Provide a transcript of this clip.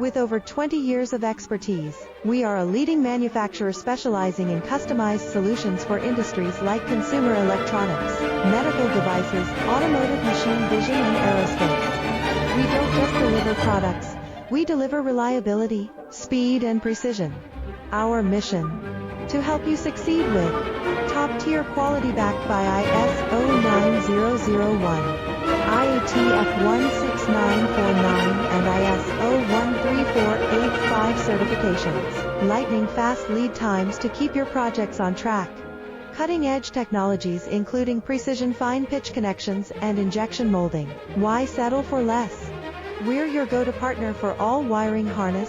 With over 20 years of expertise, we are a leading manufacturer specializing in customized solutions for industries like consumer electronics, medical devices, automotive, machine vision, and aerospace. We don't just deliver products, we deliver reliability, speed, and precision. Our mission: to help you succeed with top-tier quality backed by ISO 9001, IATF 16949, and ISO 13485 certifications. Lightning-fast lead times to keep your projects on track. Cutting-edge technologies including precision fine-pitch connections and injection molding. Why settle for less? We're your go-to partner for all wiring harness,